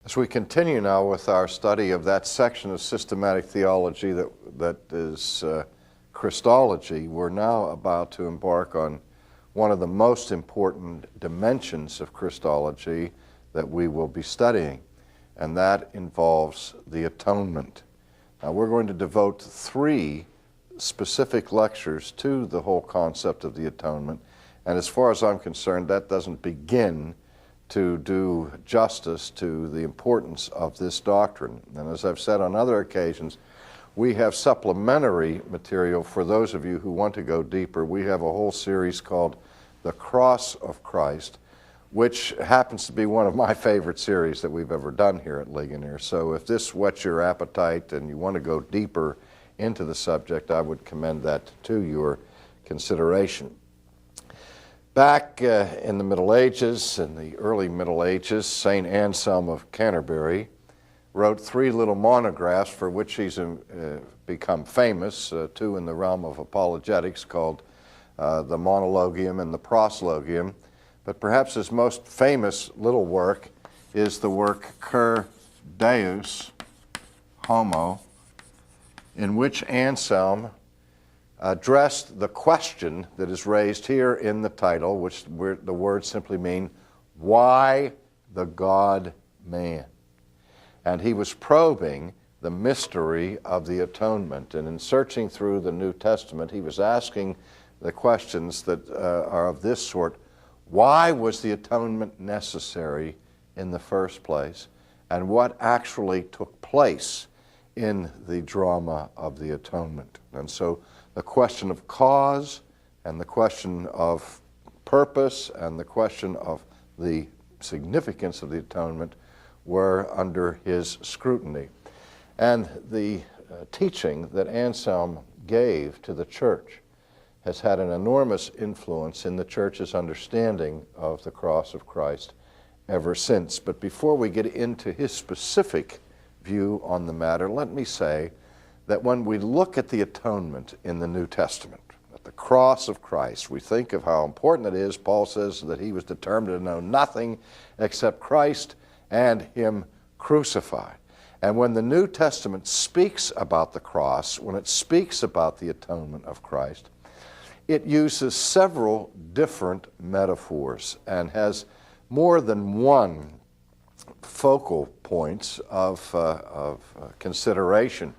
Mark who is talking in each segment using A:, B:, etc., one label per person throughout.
A: As we continue now with our study of that section of systematic theology that is Christology, we're now about to embark on one of the most important dimensions of Christology that we will be studying, and that involves the atonement. Now, we're going to devote 3 specific lectures to the whole concept of the atonement, and as far as I'm concerned, that doesn't begin to do justice to the importance of this doctrine. And as I've said on other occasions, we have supplementary material for those of you who want to go deeper. We have a whole series called The Cross of Christ, which happens to be one of my favorite series that we've ever done here at Ligonier. So if this whets your appetite and you want to go deeper into the subject, I would commend that to your consideration. Back in the Middle Ages, in the early Middle Ages, St. Anselm of Canterbury wrote 3 little monographs for which he's become famous, 2 in the realm of apologetics called the Monologium and the Proslogium. But perhaps his most famous little work is the work Cur Deus Homo, in which Anselm addressed the question that is raised here in the title, which the words simply mean, why the God-man? And he was probing the mystery of the atonement. And in searching through the New Testament, he was asking the questions that are of this sort. Why was the atonement necessary in the first place? And what actually took place in the drama of the atonement? And so the question of cause and the question of purpose and the question of the significance of the atonement were under his scrutiny. And the teaching that Anselm gave to the church has had an enormous influence in the church's understanding of the cross of Christ ever since. But before we get into his specific view on the matter, let me say that when we look at the atonement in the New Testament, at the cross of Christ, we think of how important it is. Paul says that he was determined to know nothing except Christ and him crucified. And when the New Testament speaks about the cross, when it speaks about the atonement of Christ, it uses several different metaphors and has more than one focal points of consideration.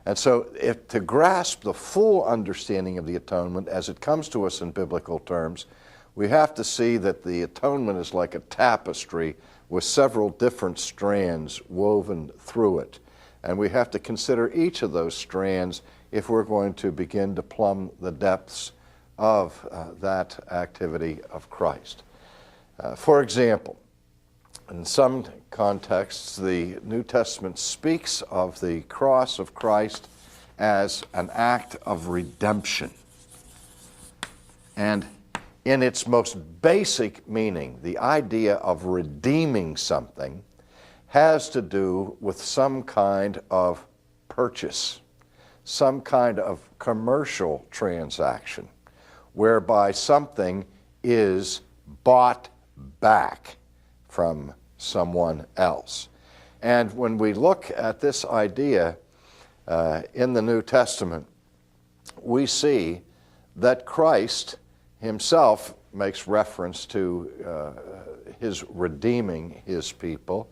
A: And so to grasp the full understanding of the atonement as it comes to us in biblical terms, we have to see that the atonement is like a tapestry with several different strands woven through it. And we have to consider each of those strands if we're going to begin to plumb the depths of that activity of Christ. For example, in some contexts, the New Testament speaks of the cross of Christ as an act of redemption. And in its most basic meaning, the idea of redeeming something has to do with some kind of purchase, some kind of commercial transaction, whereby something is bought back from someone else. And when we look at this idea in the New Testament, we see that Christ himself makes reference to his redeeming his people,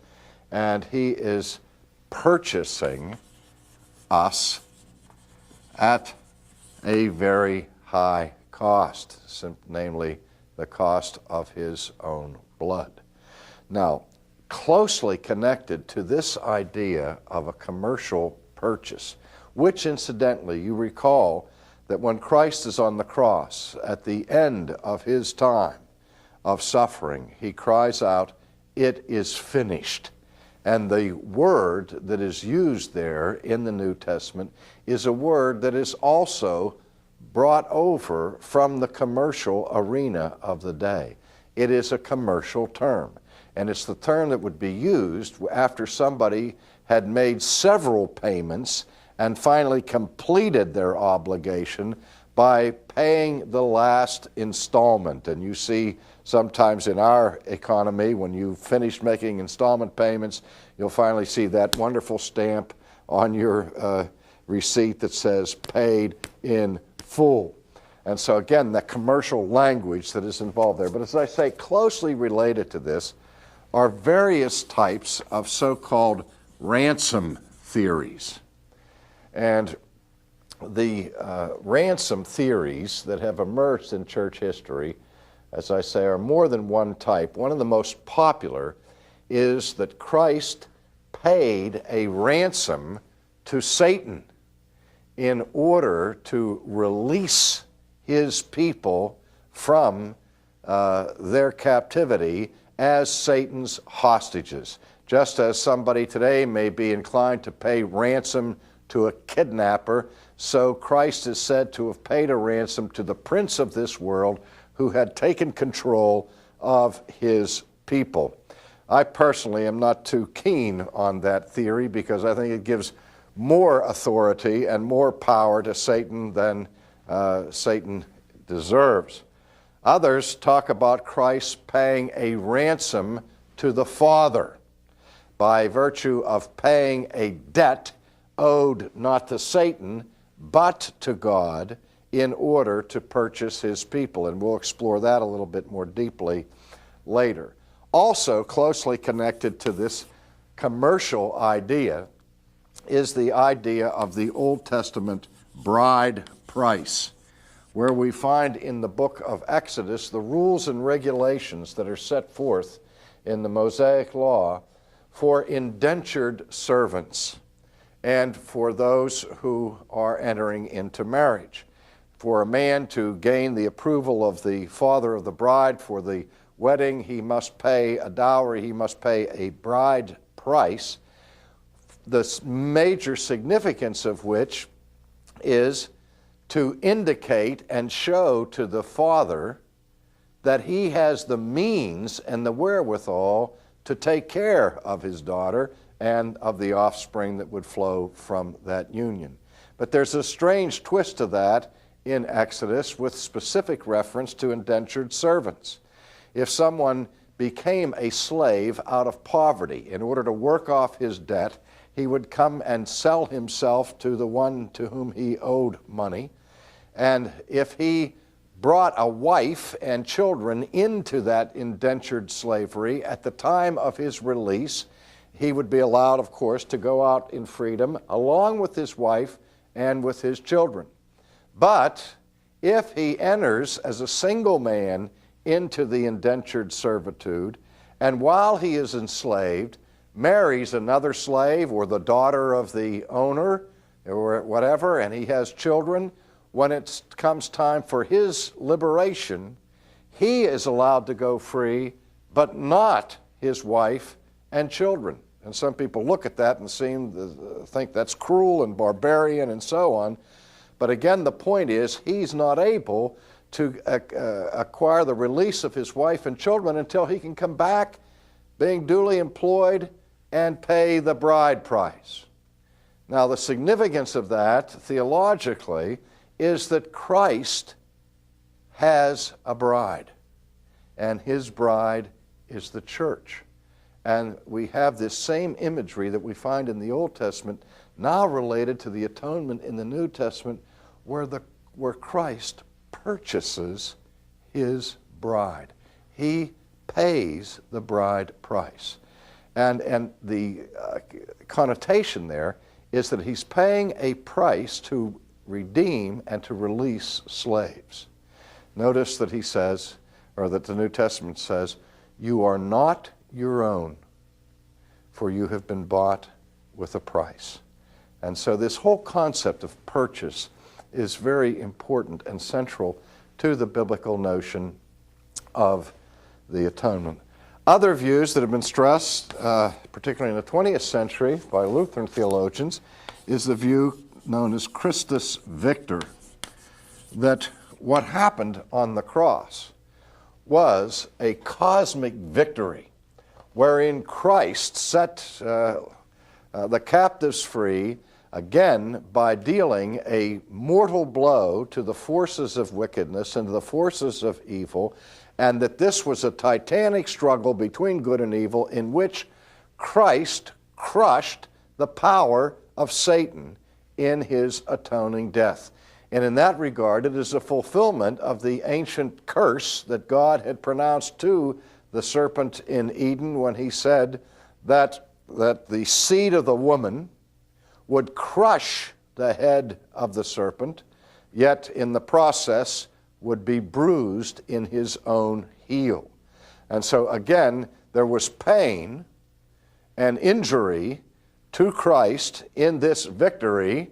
A: and he is purchasing us at a very high cost, namely the cost of his own blood. Now, closely connected to this idea of a commercial purchase, which incidentally, you recall that when Christ is on the cross, at the end of his time of suffering, he cries out, "It is finished." And the word that is used there in the New Testament is a word that is also brought over from the commercial arena of the day. It is a commercial term. And it's the term that would be used after somebody had made several payments and finally completed their obligation by paying the last installment. And you see sometimes in our economy, when you finish making installment payments, you'll finally see that wonderful stamp on your receipt that says paid in full. And so again, the commercial language that is involved there. But as I say, closely related to this are various types of so-called ransom theories. And the ransom theories that have emerged in church history, as I say, are more than one type. One of the most popular is that Christ paid a ransom to Satan in order to release his people from their captivity as Satan's hostages. Just as somebody today may be inclined to pay ransom to a kidnapper, so Christ is said to have paid a ransom to the prince of this world who had taken control of his people. I personally am not too keen on that theory because I think it gives more authority and more power to Satan than Satan deserves. Others talk about Christ paying a ransom to the Father by virtue of paying a debt owed not to Satan but to God in order to purchase his people. And we'll explore that a little bit more deeply later. Also closely connected to this commercial idea is the idea of the Old Testament bride price, where we find in the book of Exodus the rules and regulations that are set forth in the Mosaic Law for indentured servants and for those who are entering into marriage. For a man to gain the approval of the father of the bride for the wedding, he must pay a dowry, he must pay a bride price, the major significance of which is to indicate and show to the father that he has the means and the wherewithal to take care of his daughter and of the offspring that would flow from that union. But there's a strange twist to that in Exodus with specific reference to indentured servants. If someone became a slave out of poverty in order to work off his debt, he would come and sell himself to the one to whom he owed money. And if he brought a wife and children into that indentured slavery at the time of his release, he would be allowed, of course, to go out in freedom along with his wife and with his children. But if he enters as a single man into the indentured servitude, and while he is enslaved, marries another slave or the daughter of the owner or whatever, and he has children, when it comes time for his liberation, he is allowed to go free, but not his wife and children. And some people look at that and think that's cruel and barbarian and so on. But again, the point is he's not able to acquire the release of his wife and children until he can come back being duly employed and pay the bride price. Now, the significance of that theologically is that Christ has a bride, and his bride is the church. And we have this same imagery that we find in the Old Testament now related to the atonement in the New Testament, where Christ purchases his bride. He pays the bride price. And the connotation there is that he's paying a price to redeem and to release slaves. Notice that he says, or that the New Testament says, "You are not your own, for you have been bought with a price." And so this whole concept of purchase is very important and central to the biblical notion of the atonement. Other views that have been stressed, particularly in the 20th century by Lutheran theologians, is the view known as Christus Victor, that what happened on the cross was a cosmic victory wherein Christ set the captives free, again, by dealing a mortal blow to the forces of wickedness and to the forces of evil, and that this was a titanic struggle between good and evil in which Christ crushed the power of Satan in his atoning death. And in that regard, it is a fulfillment of the ancient curse that God had pronounced to the serpent in Eden when he said that the seed of the woman would crush the head of the serpent, yet in the process would be bruised in his own heel. And so again, there was pain and injury to Christ in this victory,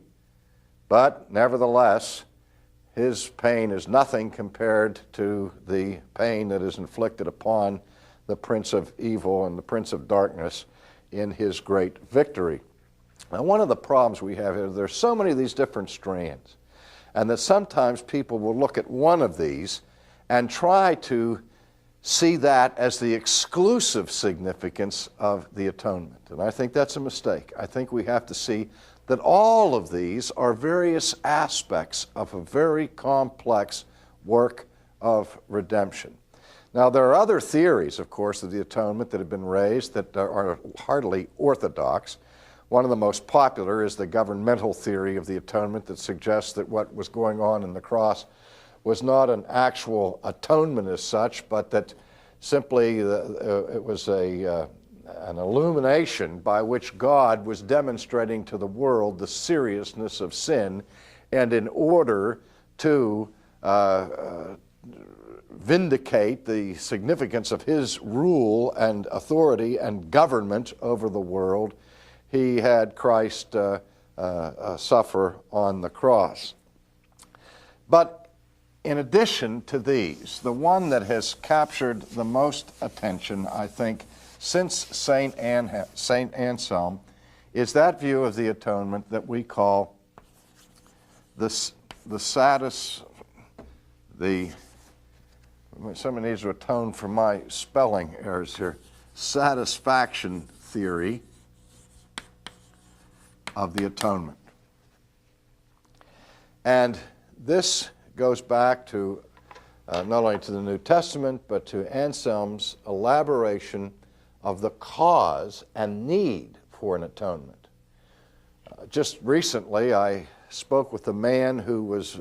A: but nevertheless, his pain is nothing compared to the pain that is inflicted upon the prince of evil and the prince of darkness in his great victory. Now, one of the problems we have here, there's so many of these different strands, and that sometimes people will look at one of these and try to see that as the exclusive significance of the atonement. And I think that's a mistake. I think we have to see that all of these are various aspects of a very complex work of redemption. Now, there are other theories, of course, of the atonement that have been raised that are hardly orthodox. One of the most popular is the governmental theory of the atonement that suggests that what was going on in the cross was not an actual atonement as such, but that simply it was an illumination by which God was demonstrating to the world the seriousness of sin, and in order to vindicate the significance of his rule and authority and government over the world, he had Christ suffer on the cross. But in addition to these, the one that has captured the most attention, I think, since Saint Anselm, is that view of the atonement that we call somebody needs to atone for my spelling errors here, satisfaction theory of the atonement. And this goes back to not only to the New Testament, but to Anselm's elaboration of the cause and need for an atonement. Just recently, I spoke with a man who was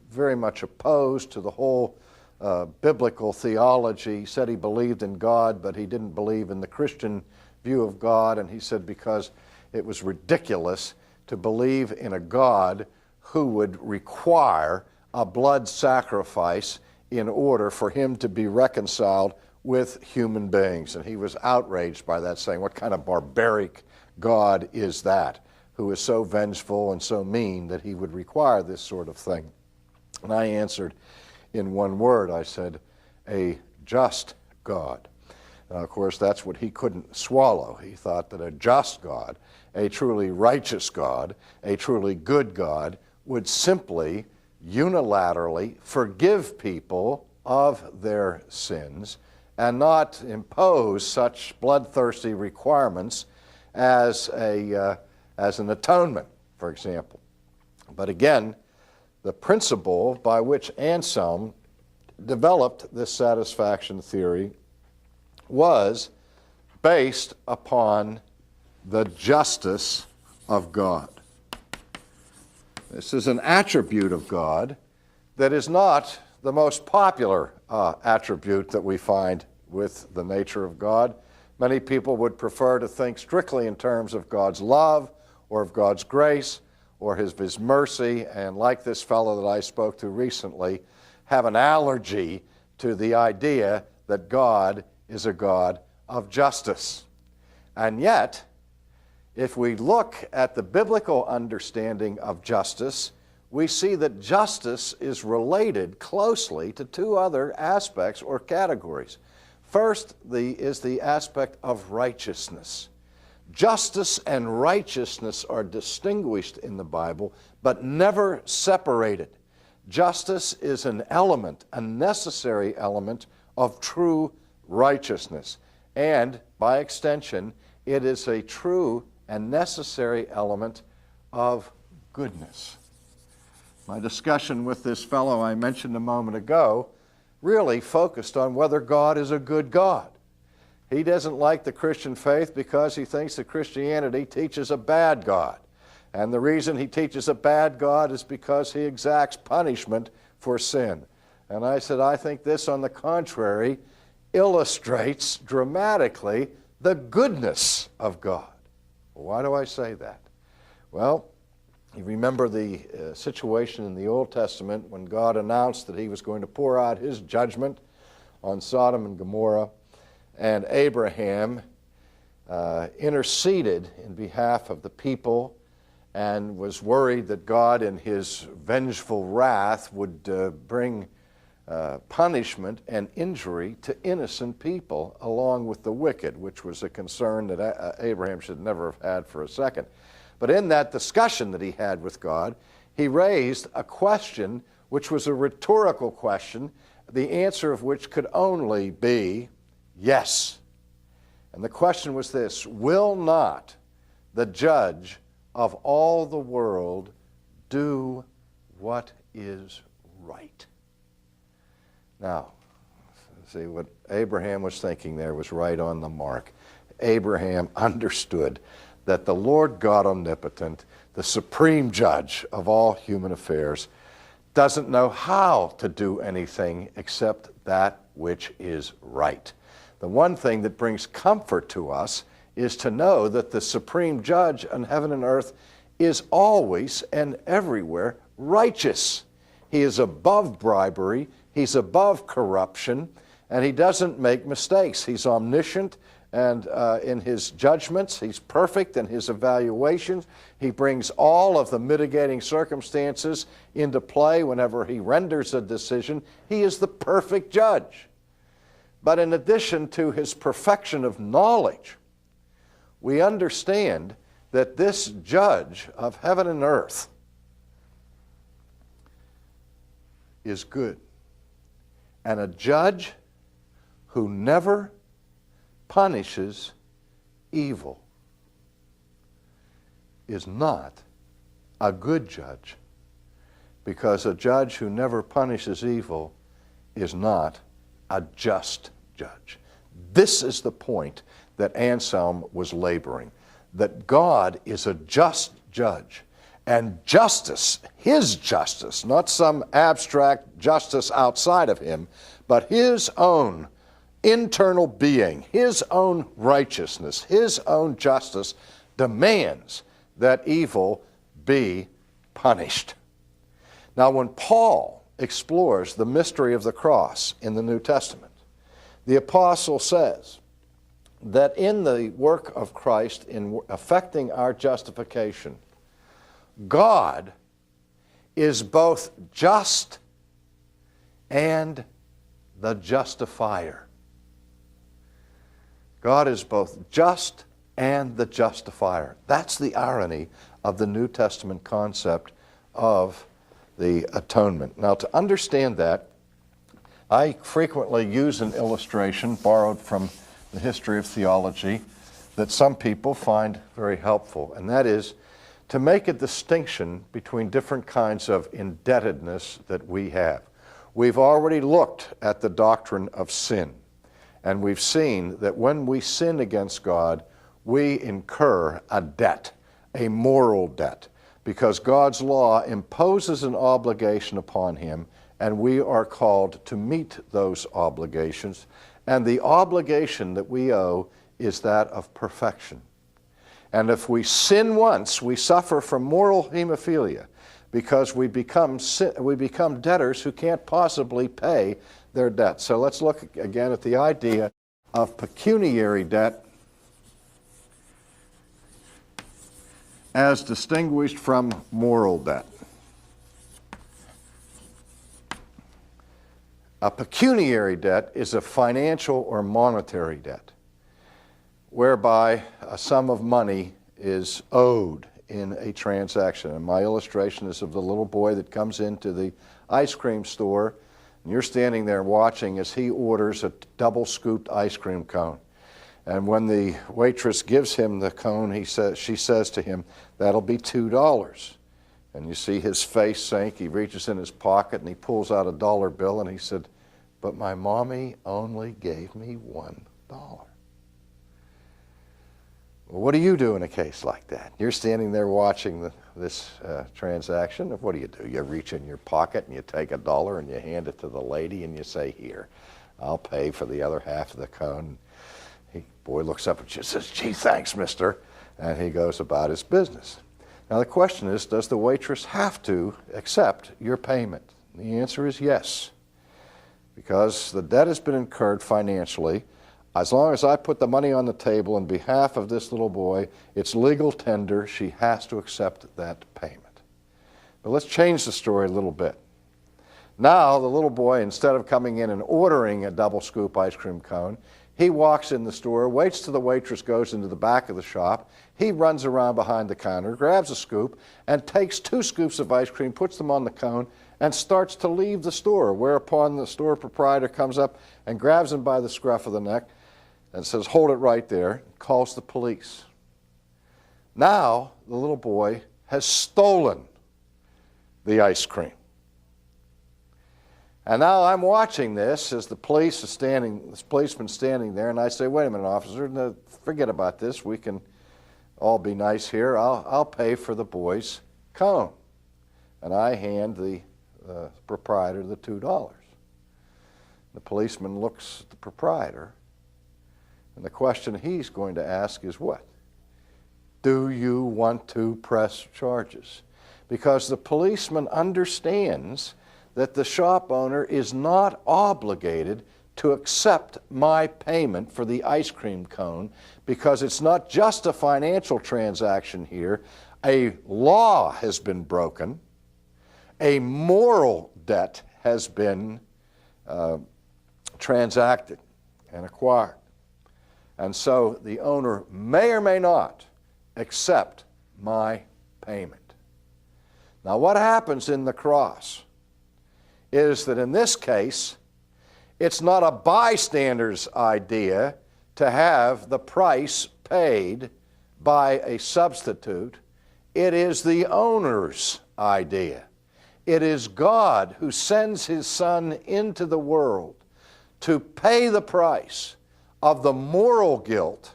A: very much opposed to the whole biblical theology. He said he believed in God, but he didn't believe in the Christian view of God, and he said because it was ridiculous to believe in a God who would require a blood sacrifice in order for him to be reconciled with human beings. And he was outraged by that, saying, what kind of barbaric God is that, who is so vengeful and so mean that he would require this sort of thing? And I answered in one word. I said, a just God. Now, of course, that's what he couldn't swallow. He thought that a just God, a truly righteous God, a truly good God, would simply unilaterally forgive people of their sins and not impose such bloodthirsty requirements as an atonement, for example. But again, the principle by which Anselm developed this satisfaction theory was based upon the justice of God. This is an attribute of God that is not the most popular attribute that we find with the nature of God. Many people would prefer to think strictly in terms of God's love or of God's grace or his mercy, and like this fellow that I spoke to recently, have an allergy to the idea that God is a God of justice. And yet, if we look at the biblical understanding of justice, we see that justice is related closely to two other aspects or categories. First is the aspect of righteousness. Justice and righteousness are distinguished in the Bible, but never separated. Justice is an element, a necessary element of true righteousness. And by extension, it is a true and necessary element of goodness. My discussion with this fellow I mentioned a moment ago really focused on whether God is a good God. He doesn't like the Christian faith because he thinks that Christianity teaches a bad God. And the reason he teaches a bad God is because he exacts punishment for sin. And I said, I think this, on the contrary, illustrates dramatically the goodness of God. Why do I say that? Well, you remember the situation in the Old Testament when God announced that he was going to pour out his judgment on Sodom and Gomorrah, and Abraham interceded in behalf of the people and was worried that God in his vengeful wrath would bring punishment and injury to innocent people along with the wicked, which was a concern that Abraham should never have had for a second. But in that discussion that he had with God, he raised a question which was a rhetorical question, the answer of which could only be yes. And the question was this: will not the judge of all the world do what is right? Now, see, what Abraham was thinking there was right on the mark. Abraham understood that the Lord God omnipotent, the supreme judge of all human affairs, doesn't know how to do anything except that which is right. The one thing that brings comfort to us is to know that the supreme judge on heaven and earth is always and everywhere righteous. He is above bribery, he's above corruption, and he doesn't make mistakes. He's omniscient, and in his judgments, he's perfect in his evaluations. He brings all of the mitigating circumstances into play whenever he renders a decision. He is the perfect judge. But in addition to his perfection of knowledge, we understand that this judge of heaven and earth is good. And a judge who never punishes evil is not a good judge, because a judge who never punishes evil is not a just judge. This is the point that Anselm was laboring, that God is a just judge, and justice, his justice, not some abstract justice outside of him, but his own internal being, his own righteousness, his own justice demands that evil be punished. Now, when Paul explores the mystery of the cross in the New Testament, the apostle says that in the work of Christ in effecting our justification, God is both just and the justifier. God is both just and the justifier. That's the irony of the New Testament concept of the atonement. Now, to understand that, I frequently use an illustration borrowed from the history of theology that some people find very helpful, and that is to make a distinction between different kinds of indebtedness that we have. We've already looked at the doctrine of sin, and we've seen that when we sin against God, we incur a debt, a moral debt, because God's law imposes an obligation upon him, and we are called to meet those obligations. And the obligation that we owe is that of perfection. And if we sin once, we suffer from moral hemophilia, because we become debtors who can't possibly pay their debt. So let's look again at the idea of pecuniary debt as distinguished from moral debt. A pecuniary debt is a financial or monetary debt, whereby a sum of money is owed in a transaction. And my illustration is of the little boy that comes into the ice cream store, and you're standing there watching as he orders a double-scooped ice cream cone. And when the waitress gives him the cone, she says to him, "That'll be $2. And you see his face sink. He reaches in his pocket and he pulls out a dollar bill and he said, "But my mommy only gave me $1. Well, what do you do in a case like that? You're standing there watching this transaction. What do? You reach in your pocket and you take $1 and you hand it to the lady and you say, "Here, I'll pay for the other half of the cone." Boy looks up and says, "Gee, thanks, mister." And he goes about his business. Now the question is, does the waitress have to accept your payment? The answer is yes. Because the debt has been incurred financially, as long as I put the money on the table in behalf of this little boy, it's legal tender. She has to accept that payment. But let's change the story a little bit. Now the little boy, instead of coming in and ordering a double scoop ice cream cone, he walks in the store, waits till the waitress goes into the back of the shop. He runs around behind the counter, grabs a scoop, and takes 2 scoops of ice cream, puts them on the cone, and starts to leave the store, whereupon the store proprietor comes up and grabs him by the scruff of the neck and says, "Hold it right there," and calls the police. Now the little boy has stolen the ice cream. And now I'm watching this as the policeman's standing there, and I say, "Wait a minute, officer, no, forget about this. We can all be nice here. I'll pay for the boy's cone." And I hand the proprietor the $2. The policeman looks at the proprietor, and the question he's going to ask is what? Do you want to press charges? Because the policeman understands that the shop owner is not obligated to accept my payment for the ice cream cone, because it's not just a financial transaction here. A law has been broken. A moral debt has been transacted and acquired. And so the owner may or may not accept my payment. Now what happens in the cross is that in this case, it's not a bystander's idea to have the price paid by a substitute. It is the owner's idea. It is God who sends His Son into the world to pay the price of the moral guilt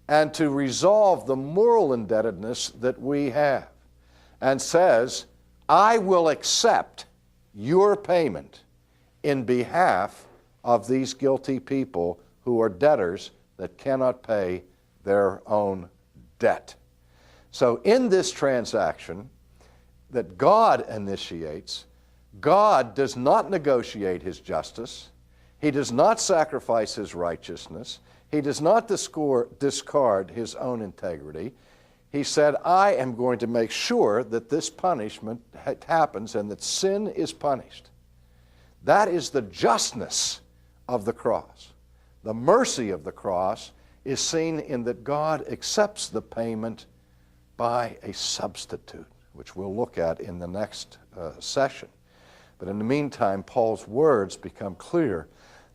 A: and to resolve the moral indebtedness that we have, and says, "I will accept your payment in behalf of these guilty people who are debtors that cannot pay their own debt." So in this transaction that God initiates, God does not negotiate His justice. He does not sacrifice His righteousness. He does not discard His own integrity. He said, "I am going to make sure that this punishment happens and that sin is punished." That is the justness of the cross. The mercy of the cross is seen in that God accepts the payment by a substitute, which we'll look at in the next session. But in the meantime, Paul's words become clear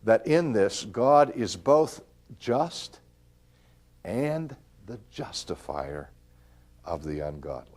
A: that in this, God is both just and the justifier of the ungodly.